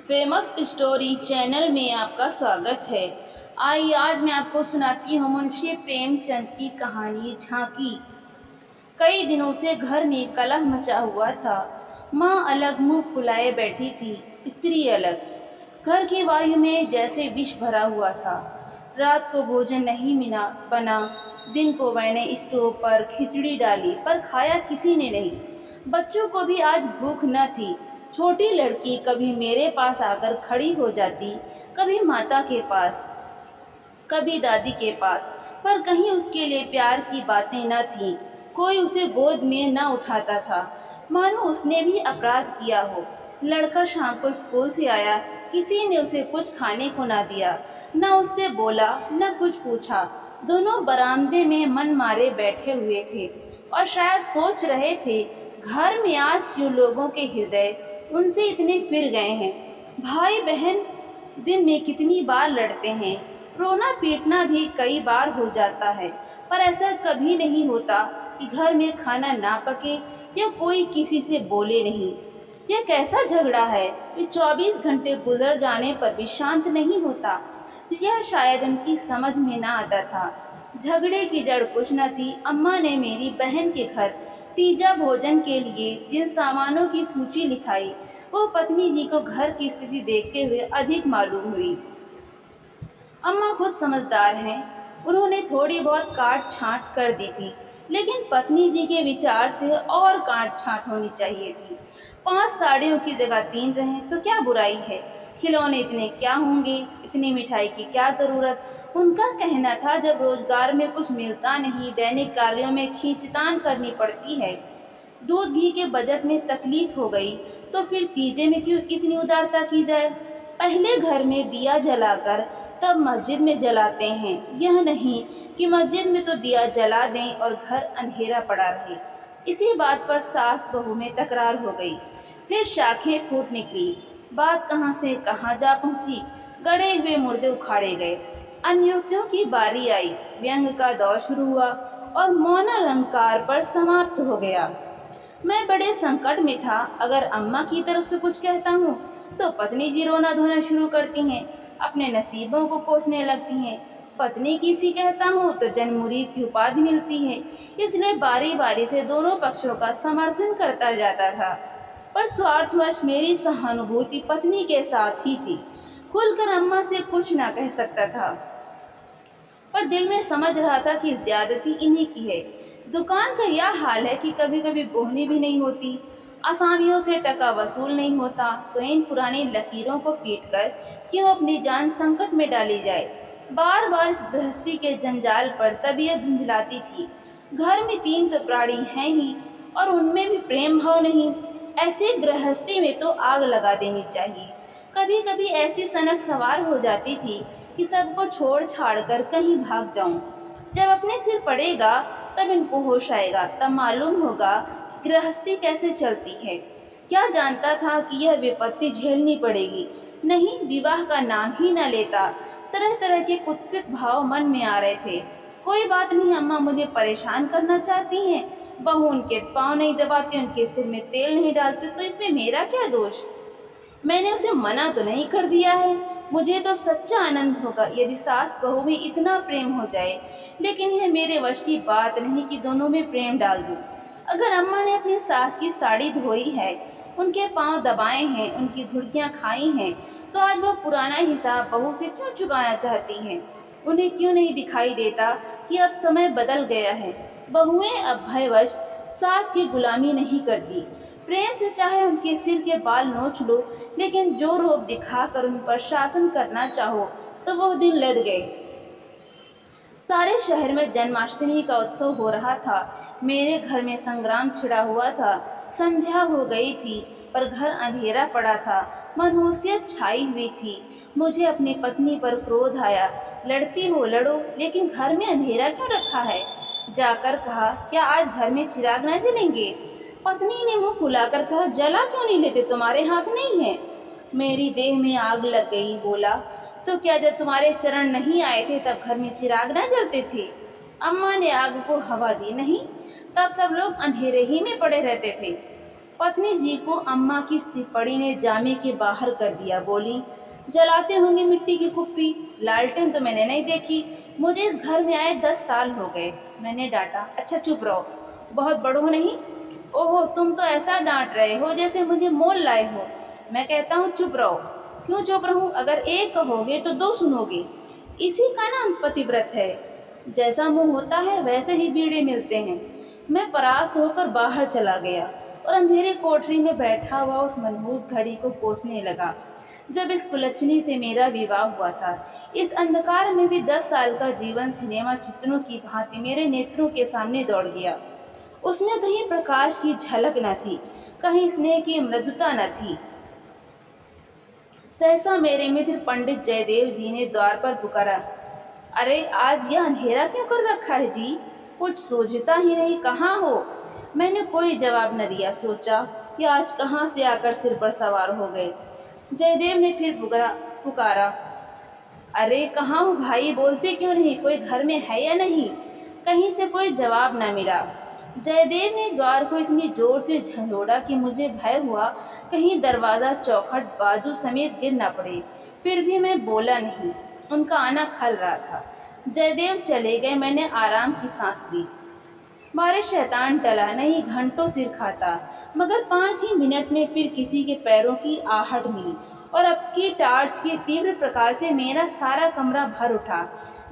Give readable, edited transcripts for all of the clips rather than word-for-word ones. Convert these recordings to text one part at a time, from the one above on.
Famous story channel में आपका स्वागत है। आइए आज मैं आपको सुनाती हूँ मुंशी प्रेमचंद की कहानी झांकी। कई दिनों से घर में कलह मचा हुआ था। माँ अलग मुंह फुलाए बैठी थी, स्त्री अलग। घर की वायु में जैसे विष भरा हुआ था। रात को भोजन नहीं बना। दिन को मैंने स्टोव पर खिचड़ी डाली, पर खाया किसी ने नहीं। बच्चों को भी आज भूख न थी। छोटी लड़की कभी मेरे पास आकर खड़ी हो जाती, कभी माता के पास, कभी दादी के पास, पर कहीं उसके लिए प्यार की बातें न थीं। कोई उसे गोद में न उठाता था, मानो उसने भी अपराध किया हो। लड़का शाम को स्कूल से आया, किसी ने उसे कुछ खाने को ना दिया, न उससे बोला न कुछ पूछा। दोनों बरामदे में मन मारे बैठे हुए थे और शायद सोच रहे थे, घर में आज क्यों लोगों के हृदय उनसे इतने फिर गए हैं। भाई बहन दिन में कितनी बार लड़ते हैं, रोना पीटना भी कई बार हो जाता है, पर ऐसा कभी नहीं होता कि घर में खाना ना पके या कोई किसी से बोले नहीं। यह कैसा झगड़ा है कि 24 घंटे गुजर जाने पर भी शांत नहीं होता। यह शायद उनकी समझ में ना आता था। झगड़े की जड़ कुछ न थी। अम्मा ने मेरी बहन के घर तीजा भोजन के लिए जिन सामानों की सूची लिखाई, वो पत्नी जी को घर की स्थिति देखते हुए अधिक मालूम हुई। अम्मा खुद समझदार हैं, उन्होंने थोड़ी बहुत काट छांट कर दी थी, लेकिन पत्नी जी के विचार से और काट छांट होनी चाहिए थी। 5 साड़ियों की जगह 3 रहें तो क्या बुराई है। खिलौने इतने क्या होंगे, इतनी मिठाई की क्या ज़रूरत। उनका कहना था, जब रोजगार में कुछ मिलता नहीं, दैनिक कार्यों में खींचतान करनी पड़ती है, दूध घी के बजट में तकलीफ हो गई, तो फिर तीजे में क्यों इतनी उदारता की जाए। पहले घर में दिया जलाकर तब मस्जिद में जलाते हैं, यह नहीं कि मस्जिद में तो दिया जला दें और घर अंधेरा पड़ा रहे। इसी बात पर सास बहू में तकरार हो गई। फिर शाखें फूट निकली। बात कहाँ से कहाँ जा पहुँची। गड़े हुए मुर्दे उखाड़े गए। अन्योक्तियों की बारी आई। व्यंग का दौर शुरू हुआ और मौन अलंकार पर समाप्त हो गया। मैं बड़े संकट में था। अगर अम्मा की तरफ से कुछ कहता हूँ तो पत्नी जी रोना धोना शुरू करती हैं, अपने नसीबों को कोसने लगती हैं। पत्नी की सी कहता हूँ तो जनमुरीद की उपाधि मिलती है। इसलिए बारी बारी से दोनों पक्षों का समर्थन करता जाता था, पर स्वार्थवश मेरी सहानुभूति पत्नी के साथ ही थी। खुलकर अम्मा से कुछ ना कह सकता था, पर दिल में समझ रहा था कि ज्यादती इन्हीं की है। दुकान का यह हाल है कि कभी कभी बोहनी भी नहीं होती, आसामियों से टका वसूल नहीं होता, तो इन पुरानी लकीरों को पीटकर क्यों अपनी जान संकट में डाली जाए। बार बार इस गृहस्थी के जंजाल पर तबीयत झुंझलाती थी। घर में 3 तो प्राणी हैं ही, और उनमें भी प्रेम भाव नहीं। ऐसे गृहस्थी में तो आग लगा देनी चाहिए। कभी कभी ऐसी सनक सवार हो जाती थी कि सबको छोड़ छाड़ कर कहीं भाग जाऊं। जब अपने सिर पड़ेगा तब इनको होश आएगा, तब मालूम होगा कि गृहस्थी कैसे चलती है। क्या जानता था कि यह विपत्ति झेलनी पड़ेगी। नहीं, विवाह का नाम ही न लेता। तरह तरह के कुत्सित भाव मन में आ रहे थे। कोई बात नहीं, अम्मा मुझे परेशान करना चाहती हैं। बहू उनके पाँव नहीं दबाती, उनके सिर में तेल नहीं डालती, तो इसमें मेरा क्या दोष। मैंने उसे मना तो नहीं कर दिया है। मुझे तो सच्चा आनंद होगा यदि सास बहू में इतना प्रेम हो जाए, लेकिन यह मेरे वश की बात नहीं कि दोनों में प्रेम डाल दूं। अगर अम्मा ने अपनी सास की साड़ी धोई है, उनके पांव दबाए हैं, उनकी घुड़कियां खाई हैं, तो आज वह पुराना हिसाब बहू से क्यों चुकाना चाहती हैं। उन्हें क्यों नहीं दिखाई देता कि अब समय बदल गया है। बहुएं अब भयवश सास की गुलामी नहीं करती। प्रेम से चाहे उनके सिर के बाल नोच लो, लेकिन जो रूप दिखाकर उन पर शासन करना चाहो तो वह दिन लद गए। सारे शहर में जन्माष्टमी का उत्सव हो रहा था। मेरे घर में संग्राम छिड़ा हुआ था। संध्या हो गई थी, पर घर अंधेरा पड़ा था। मनहूसियत छाई हुई थी। मुझे अपनी पत्नी पर क्रोध आया। लड़ती हो लड़ो, लेकिन घर में अंधेरा क्यों रखा है। जाकर कहा, क्या आज घर में चिराग न जलेंगे। पत्नी ने मुंह फुलाकर कहा, जला क्यों नहीं लेते, तुम्हारे हाथ नहीं है। मेरी देह में आग लग गई। बोला, तो क्या जब तुम्हारे चरण नहीं आए थे तब घर में चिराग न जलते थे। अम्मा ने आग को हवा दी। नहीं, तब सब लोग अंधेरे ही में पड़े रहते थे। पत्नी जी को अम्मा की इस टिप्पणी ने जामे के बाहर कर दिया। बोली, जलाते होंगे मिट्टी की कुप्पी, लालटेन तो मैंने नहीं देखी। मुझे इस घर में आए 10 साल हो गए। मैंने डांटा। अच्छा चुप रहो, बहुत बड़ो हो नहीं। ओहो, तुम तो ऐसा डांट रहे हो जैसे मुझे मोल लाए हो। मैं कहता हूँ चुप रहो। क्यों चुप रहूं? अगर एक कहोगे तो दो सुनोगे। इसी का नाम पतिव्रत है। जैसा मुंह होता है वैसे ही बीड़े मिलते हैं। मैं परास्त होकर बाहर चला गया और अंधेरे कोठरी में बैठा हुआ उस मनहूस घड़ी को कोसने लगा जब इस कुलच्छनी से मेरा विवाह हुआ था। इस अंधकार में भी 10 साल का जीवन सिनेमा चित्रों की भांति मेरे नेत्रों के सामने दौड़ गया। उसमें कहीं प्रकाश की झलक न थी, कहीं स्नेह की मृदुता न थी। सहसा मेरे मित्र पंडित जयदेव जी ने द्वार पर पुकारा। अरे, आज यह अंधेरा क्यों कर रखा है जी? कुछ सूझता ही नहीं, कहाँ हो? मैंने कोई जवाब न दिया। सोचा कि आज कहाँ से आकर सिर पर सवार हो गए। जयदेव ने फिर पुकारा। अरे कहाँ हो भाई, बोलते क्यों नहीं? कोई घर में है या नहीं? कहीं से कोई जवाब न मिला। जयदेव ने द्वार को इतनी जोर से झंझोड़ा कि मुझे भय हुआ कहीं दरवाज़ा, चौखट, बाजू समेत गिर न पड़े। फिर भी मैं बोला नहीं। उनका आना खल रहा था। जयदेव चले गए। मैंने आराम की सांस ली। मारे शैतान टला नहीं, घंटों सिर खाता, मगर 5 ही मिनट में फिर किसी के पैरों की आहट मिली और अब की टार्च के तीव्र प्रकाश से मेरा सारा कमरा भर उठा।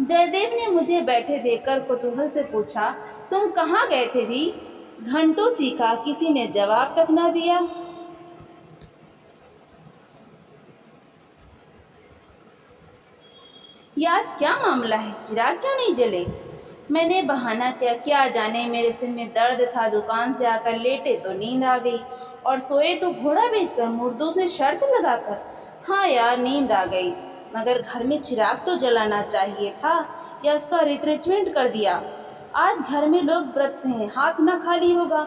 जयदेव ने मुझे बैठे देखकर कुतूहल से पूछा, तुम कहाँ गए थे जी? घंटों चीखा, किसी ने जवाब तक न दिया। ये आज क्या मामला है? चिराग क्यों नहीं जले? मैंने बहाना किया, क्या जाने मेरे सिर में दर्द था। दुकान से आकर लेटे तो नींद आ गई और सोए तो घोड़ा बेचकर, मुर्दों से शर्त लगाकर। हाँ यार, नींद आ गई, मगर घर में चिराग तो जलाना चाहिए था, या उसका रिट्रेचमेंट कर दिया। आज घर में लोग व्रत से हैं, हाथ ना खाली होगा।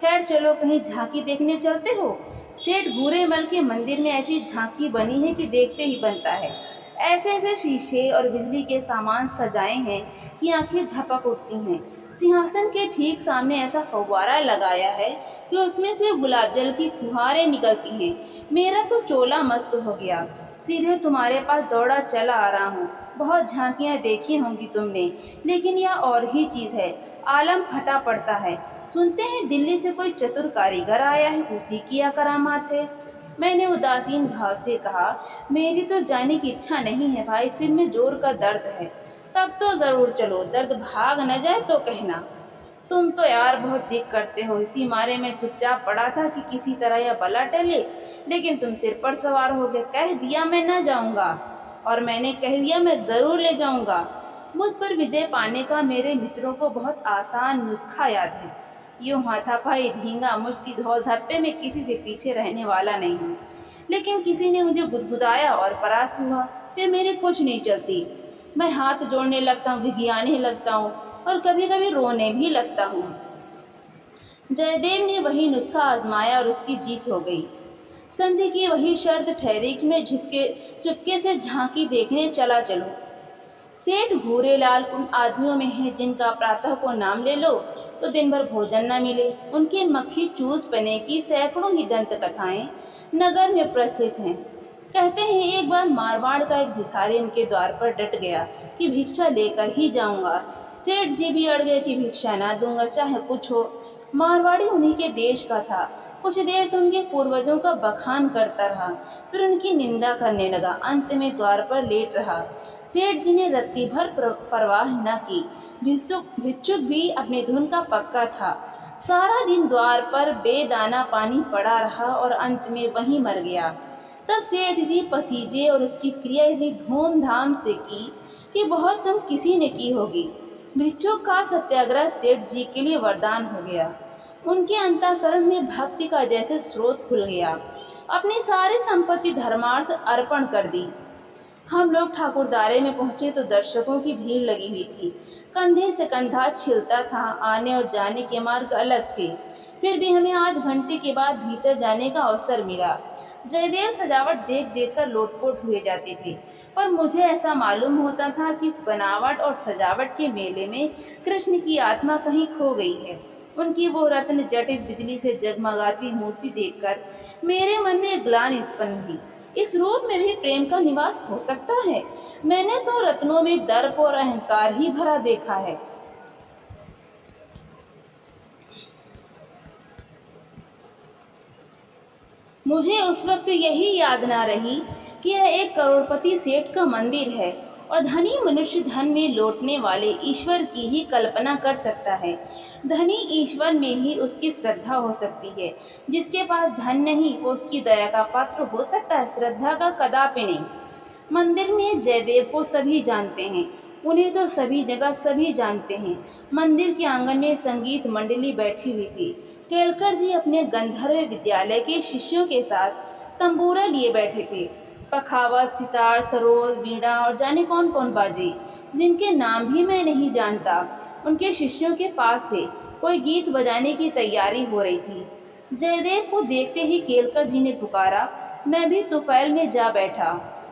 खैर चलो, कहीं झांकी देखने चलते हो? सेठ घूरेमल के मंदिर में ऐसी झांकी बनी है कि देखते ही बनता है। ऐसे ऐसे शीशे और बिजली के सामान सजाए हैं कि आंखें झपक उठती हैं। सिंहासन के ठीक सामने ऐसा फव्वारा लगाया है कि उसमें से गुलाब जल की फुहारें निकलती हैं। मेरा तो चोला मस्त हो गया। सीधे तुम्हारे पास दौड़ा चला आ रहा हूँ। बहुत झांकियाँ देखी होंगी तुमने, लेकिन यह और ही चीज़ है। आलम फटा पड़ता है। सुनते हैं दिल्ली से कोई चतुर कारीगर आया है, उसी की यह करामात है। मैंने उदासीन भाव से कहा, मेरी तो जाने की इच्छा नहीं है भाई, सिर में जोर का दर्द है। तब तो ज़रूर चलो, दर्द भाग न जाए तो कहना। तुम तो यार बहुत दिक करते हो। इसी मारे मैं चुपचाप पड़ा था कि किसी तरह यह बला टले, लेकिन तुम सिर पर सवार हो गए। कह दिया मैं न जाऊंगा, और मैंने कह दिया मैं ज़रूर ले जाऊंगा। मुझ पर विजय पाने का मेरे मित्रों को बहुत आसान नुस्खा याद है। यूँ हाथापाई, धींगा, मुश्ती धौल धप्पे में किसी से पीछे रहने वाला नहीं हूँ। लेकिन किसी ने मुझे गुदगुदाया और परास्त हुआ, फिर मेरी कुछ नहीं चलती। मैं हाथ जोड़ने लगता हूँ, घिघियाने लगता हूँ और कभी कभी रोने भी लगता हूँ। जयदेव ने वही नुस्खा आजमाया और उसकी जीत हो गई। संधि की वही शर्त ठहरी कि मैं चुपके से झांकी देखने चला चलूं। सेठ भूरेलाल उन आदमियों में है जिनका प्रातः को नाम ले लो तो दिन भर भोजन न मिले। उनके मक्खी चूस पने की सैकड़ों ही दंत कथाएं नगर में प्रचलित हैं। कहते हैं एक बार मारवाड़ का एक भिखारी उनके द्वार पर डट गया कि भिक्षा लेकर ही जाऊंगा। सेठ जी भी अड़ गए कि भिक्षा ना दूंगा, चाहे कुछ हो। मारवाड़ी उन्हीं के देश का था। कुछ देर तो उनके पूर्वजों का बखान करता रहा, फिर उनकी निंदा करने लगा। अंत में द्वार पर लेट रहा। सेठ जी ने रत्ती भर परवाह न की। भिक्षुक भी अपनी धुन का पक्का था। सारा दिन द्वार पर बेदाना पानी पड़ा रहा और अंत में वहीं मर गया। तब सेठ जी पसीजे और उसकी क्रिया इतनी धूमधाम से की कि बहुत कम किसी ने की होगी। भिक्षुक का सत्याग्रह सेठ जी के लिए वरदान हो गया। उनके अंतःकरण में भक्ति का जैसे स्रोत खुल गया। अपनी सारी संपत्ति धर्मार्थ अर्पण कर दी। हम लोग ठाकुरद्वारे में पहुंचे तो दर्शकों की भीड़ लगी हुई थी। कंधे से कंधा छिलता था। आने और जाने के मार्ग अलग थे। फिर भी हमें आध घंटे के बाद भीतर जाने का अवसर मिला। जयदेव सजावट देख देख कर लोटपोट हुए जाते थे, पर मुझे ऐसा मालूम होता था कि इस बनावट और सजावट के मेले में कृष्ण की आत्मा कहीं खो गई है। उनकी वो रत्न जटित बिजली से जगमगाती मूर्ति देखकर मेरे मन में ग्लानि उत्पन्न हुई। इस रूप में भी प्रेम का निवास हो सकता है? मैंने तो रत्नों में दर्प और अहंकार ही भरा देखा है। मुझे उस वक्त यही याद ना रही कि यह एक करोड़पति सेठ का मंदिर है और धनी मनुष्य धन में लौटने वाले ईश्वर की ही कल्पना कर सकता है। धनी ईश्वर में ही उसकी श्रद्धा हो सकती है। जिसके पास धन नहीं वो उसकी दया का पात्र हो सकता है, श्रद्धा का कदापि नहीं। मंदिर में जयदेव को सभी जानते हैं, उन्हें तो सभी जगह सभी जानते हैं। मंदिर के आंगन में संगीत मंडली बैठी हुई थी। केलकर जी अपने गंधर्व विद्यालय के शिष्यों के साथ तंबूरा लिए बैठे थे। पखावत, सितार, सरोद, वीणा और जाने कौन कौन बाजे, जिनके नाम भी मैं नहीं जानता, उनके शिष्यों के पास थे। कोई गीत बजाने की तैयारी हो रही थी। जयदेव को देखते ही केलकर जी ने पुकारा। मैं भी तुफैल में जा बैठा।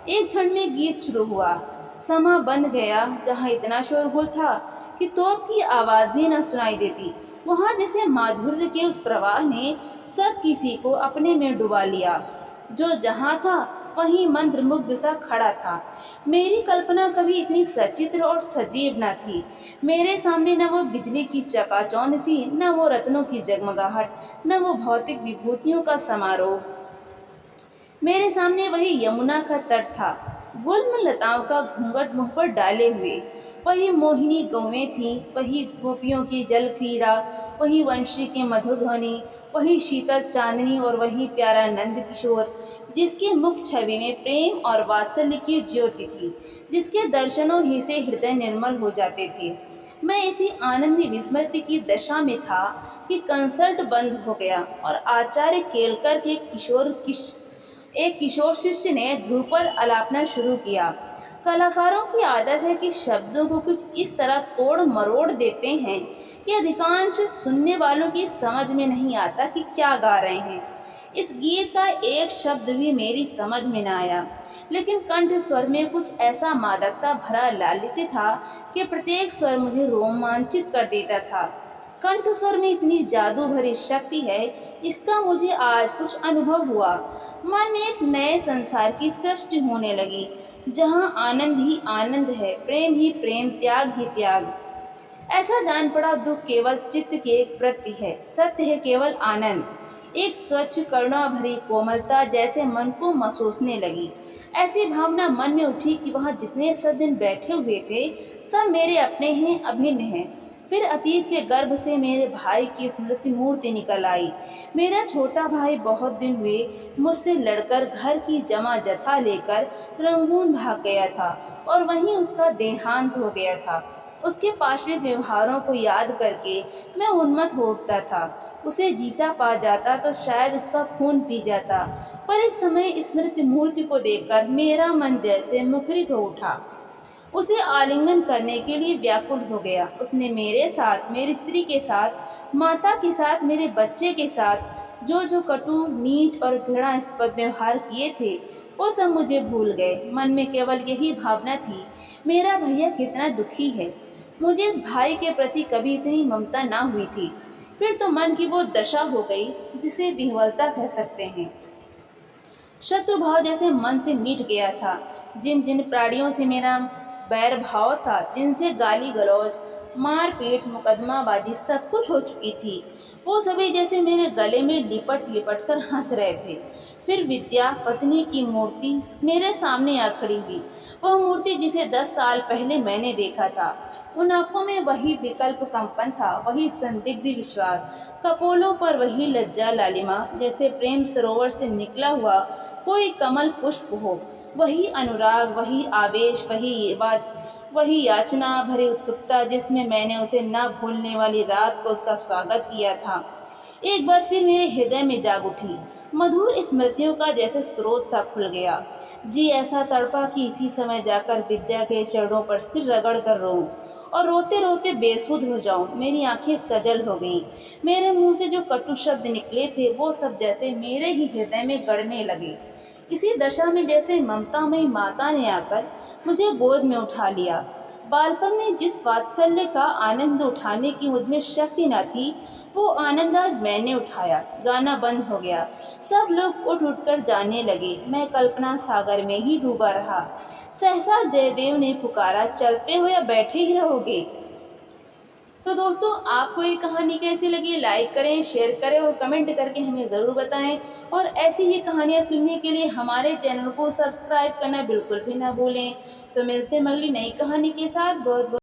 एक क्षण में गीत शुरू हुआ। समा बंध गया। जहाँ इतना शोरगुल था कि तोप की आवाज़ भी न सुनाई देती, वहाँ जैसे माधुर्य के उस प्रवाह ने सब किसी को अपने में डुबा लिया। जो जहाँ था वहीं मंत्रमुग्ध सा खड़ा था। मेरी कल्पना कभी इतनी सचित्र और सजीव न थी। मेरे सामने न वो बिजली की चकाचौंध थी, न वो रत्नों की जगमगाहट, न वो भौतिक विभूतियों का समारोह। मेरे सामने वही यमुना का तट था, गुल्म लताओं का घूंघट मुँह पर डाले हुए। वही मोहिनी गौवें थीं, वही गोपियों की जल क्रीड़ा, वही वंशी के मधुर ध्वनि, वही शीतल चांदनी और वही प्यारा नंद किशोर, जिसके मुख छवि में प्रेम और वात्सल्य की ज्योति थी, जिसके दर्शनों ही से हृदय निर्मल हो जाते थे। मैं इसी आनंद विस्मृति की दशा में था कि कंसर्ट बंद हो गया और आचार्य केलकर के एक किशोर शिष्य ने ध्रुपद आलापना शुरू किया। कलाकारों की आदत है कि शब्दों को कुछ इस तरह तोड़ मरोड़ देते हैं कि अधिकांश सुनने वालों की समझ में नहीं आता कि क्या गा रहे हैं। इस गीत का एक शब्द भी मेरी समझ में न आया, लेकिन कंठ स्वर में कुछ ऐसा मादकता भरा लालित्य था कि प्रत्येक स्वर मुझे रोमांचित कर देता था। कंठ स्वर में इतनी जादू भरी शक्ति है, इसका मुझे आज कुछ अनुभव हुआ। मन में एक नए संसार की सृष्टि होने लगी, जहाँ आनंद ही आनंद है, प्रेम ही प्रेम, त्याग ही त्याग। ऐसा जान पड़ा दुख केवल चित्त की एक वृत्ति है, सत्य है केवल आनंद। एक स्वच्छ करुणा भरी कोमलता जैसे मन को महसूसने लगी। ऐसी भावना मन में उठी कि वहाँ जितने सज्जन बैठे हुए थे सब मेरे अपने हैं, अभिन्न हैं। फिर अतीत के गर्भ से मेरे भाई की स्मृति मूर्ति निकल आई। मेरा छोटा भाई बहुत दिन हुए मुझसे लड़कर घर की जमा जथा लेकर रंगून भाग गया था और वहीं उसका देहांत हो गया था। उसके पार्श्विक व्यवहारों को याद करके मैं उन्मत्त हो उठता था। उसे जीता पा जाता तो शायद उसका खून पी जाता, पर इस समय स्मृति मूर्ति को देखकर मेरा मन जैसे मुखरित हो उठा। उसे आलिंगन करने के लिए व्याकुल हो गया। उसने मेरे साथ, मेरी स्त्री के साथ, माता के साथ, मेरे बच्चे के साथ जो जो कटु, नीच और घृणास्पद व्यवहार किए थे वो सब मुझे भूल गए। मन में केवल यही भावना थी, मेरा भैया कितना दुखी है। मुझे इस भाई के प्रति कभी इतनी ममता ना हुई थी। फिर तो मन की वो दशा हो गई जिसे विह्वलता कह सकते हैं। शत्रु भाव जैसे मन से मिट गया था। जिन जिन प्राणियों से मेरा बैर भाव था, जिनसे गाली गलौज, मारपीट, मुकदमाबाजी सब कुछ हो चुकी थी, वो सभी जैसे मेरे गले में लिपट लिपट कर हंस रहे थे। फिर विद्या पत्नी की मूर्ति मेरे सामने आ खड़ी हुई, वह मूर्ति जिसे 10 साल पहले मैंने देखा था। उन आंखों में वही विकल्प कंपन था, वही संदिग्ध विश्वास, कपोलों पर वही लज्जा लालिमा, जैसे प्रेम सरोवर से निकला हुआ कोई कमल पुष्प हो। वही अनुराग, वही आवेश, वही याचना भरी उत्सुकता जिसमें मैंने उसे न भूलने वाली रात को उसका स्वागत किया था, एक बार फिर मेरे हृदय में जाग उठी। मधुर स्मृतियों का जैसे स्रोत सा खुल गया। जी ऐसा तड़पा कि इसी समय जाकर विद्या के चरणों पर सिर रगड़ कर रोऊं और रोते रोते बेसुध हो जाऊं। मेरी आंखें सजल हो गईं। मेरे मुंह से जो कटु शब्द निकले थे वो सब जैसे मेरे ही हृदय में गड़ने लगे। इसी दशा में जैसे ममतामयी माता ने आकर मुझे गोद में उठा लिया। बालपन में जिस वात्सल्य का आनंद उठाने की मुझमें शक्ति न थी, वो आनंद आज मैंने उठाया। गाना बंद हो गया। सब लोग उठ उठ कर जाने लगे। मैं कल्पना सागर में ही डूबा रहा। सहसा जयदेव ने पुकारा, चलते हो या बैठे ही रहोगे? तो दोस्तों, आपको ये कहानी कैसी लगी? लाइक करें, शेयर करें और कमेंट करके हमें ज़रूर बताएं। और ऐसी ही कहानियाँ सुनने के लिए हमारे चैनल को सब्सक्राइब करना बिल्कुल भी ना भूलें। तो मिलते हैं अगली नई कहानी के साथ। बहुत बहुत